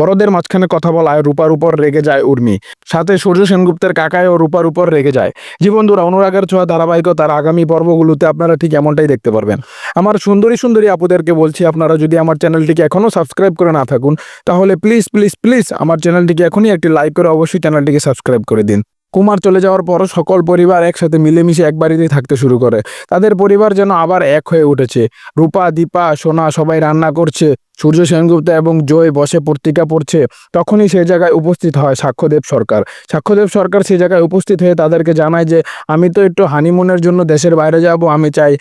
বড়দের মাঝখানে কথা বলায় রূপার উপর রেগে যায় উর্মি। সাথে সূর্য সেনগুপ্তের কাকায়ও রূপার উপর রেগে যায়। জি বন্ধুরা, অনুরাগের ছোঁয়া ধারাবাহিকতার আগামী পর্বগুলোতে আপনারা ঠিক এমনটাই দেখতে পারবেন। আমার সুন্দরী সুন্দরী আপুদেরকে বলছি, আপনারা যদি আমার চ্যানেলটিকে এখনও সাবস্ক্রাইব করে না থাকুন, তাহলে প্লিজ প্লিজ প্লিজ আমার চ্যানেলটিকে এখনই একটি লাইক করে অবশ্যই চ্যানেলটিকে সাবস্ক্রাইব করে দিন। কুমার চলে যাওয়ার পর সকল পরিবার একসাথে মিলেমিশে এক বাড়িতেই থাকতে শুরু করে। তাদের পরিবার যেন আবার এক হয়ে উঠেছে। রূপা, দীপা, সোনা সবাই রান্না করছে। সূর্য সেনগুপ্ত এবং জয় বসে পত্রিকা পড়ছে। তখনই সেই জায়গায় উপস্থিত হয় সাক্ষ্যদেব সরকার। সাক্ষ্যদেব সরকার সেই জায়গায় উপস্থিত হয়ে তাদেরকে জানায় যে আমি তো একটু হানিমুনের জন্য দেশের বাইরে যাব, আমি চাই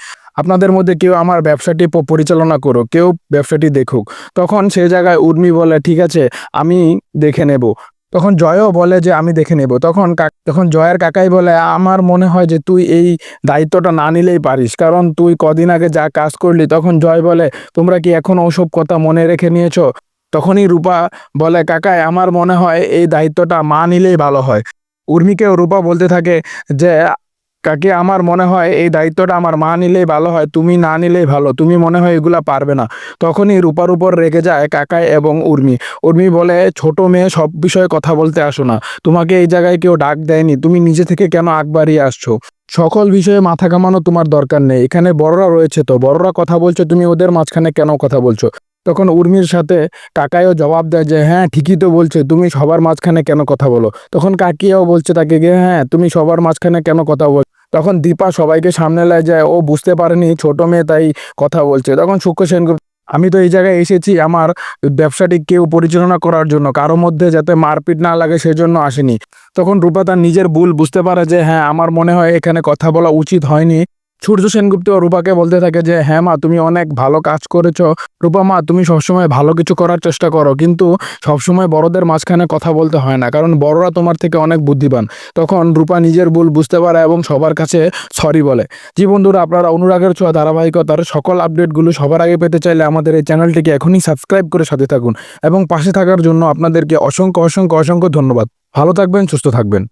আপনাদের মধ্যে কেউ আমার ব্যবসাটি পরিচালনা করুক, কেউ ব্যবসাটি দেখুক। তখন সেই জায়গায় উর্মি বলে ঠিক আছে, আমি দেখে নেব। তখন জয়ও বলে যে আমি দেখে নেব। তখন জয়ের কাকাই বলে আমার মনে হয় যে তুই এই দায়িত্বটা না নিলেই পারিস, কারণ তুই কদিন আগে যা কাজ করলি। তখন জয় বলে তোমরা কি এখন ওসব কথা মনে রেখে নিয়েছো? তখনই রূপা বলে কাকাই আমার মনে হয় এই দায়িত্বটা মা নিলেই ভালো হয়। উর্মিকেও রূপা বলতে থাকে যে কাকে আমার মনে হয় এই দায়িত্বটা আমার মা নিলেই ভালো হয়, তুমি না নিলেই ভালো, তুমি মনে হয় এগুলা পারবে না। তখনই রূপার উপর রেগে যায় কাকাই এবং উর্মি। উর্মি বলে ছোট মেয়ে, সব বিষয়ে কথা বলতে আসো না, তোমাকে এই জায়গায় কেউ ডাক দেয়নি, তুমি নিজে থেকে কেন আগ বাড়িয়ে আসছো? সকল বিষয়ে মাথা ঘামানো তোমার দরকার নেই, এখানে বড়রা রয়েছে, তো বড়রা কথা বলছো, তুমি ওদের মাঝখানে কেন কথা বলছো? তখন উর্মির সাথে কাকাইও জবাব দেয় যে হ্যাঁ ঠিকই তো বলছে, তুমি সবার মাঝখানে কেন কথা বলো? তখন কাকিয়াও বলছে তাকে গিয়ে হ্যাঁ তুমি সবার মাঝখানে কেন কথা বল? তখন দীপা সবাইকে সামনে লাই যায়, ও বুঝতে পারেনি ছোট মেয়ে তাই কথা বলছে। তখন সূক্ষ্ম সেনগুপ্ত আমি তো এই জায়গায় এসেছি আমার ব্যবসাটি কেউ পরিচালনা করার জন্য, কারো মধ্যে যাতে মারপিট না লাগে সেজন্য আসেনি। তখন রূপা তার নিজের ভুল বুঝতে পারে যে হ্যাঁ আমার মনে হয় এখানে কথা বলা উচিত হয়নি। সূর্য সেনগুপ্ত রূপাকে বলতে থাকে যে হ্যাঁ মা তুমি অনেক ভালো কাজ করেছো। রূপা মা তুমি সবসময় ভালো কিছু করার চেষ্টা করো, কিন্তু সবসময় বড়দের মাঝখানে কথা বলতে হয় না, কারণ বড়রা তোমার থেকে অনেক বুদ্ধিমান। তখন রূপা নিজের ভুল বুঝতে পারে এবং সবার কাছে সরি বলে। জি বন্ধুরা, আপনারা অনুরাগের ছোঁয়া ধারাবাহিকতার সকল আপডেটগুলো সবার আগে পেতে চাইলে আমাদের এই চ্যানেলটিকে এখনই সাবস্ক্রাইব করে সাথে থাকুন এবং পাশে থাকার জন্য আপনাদেরকে অসংখ্য অসংখ্য অসংখ্য ধন্যবাদ। ভালো থাকবেন, সুস্থ থাকবেন।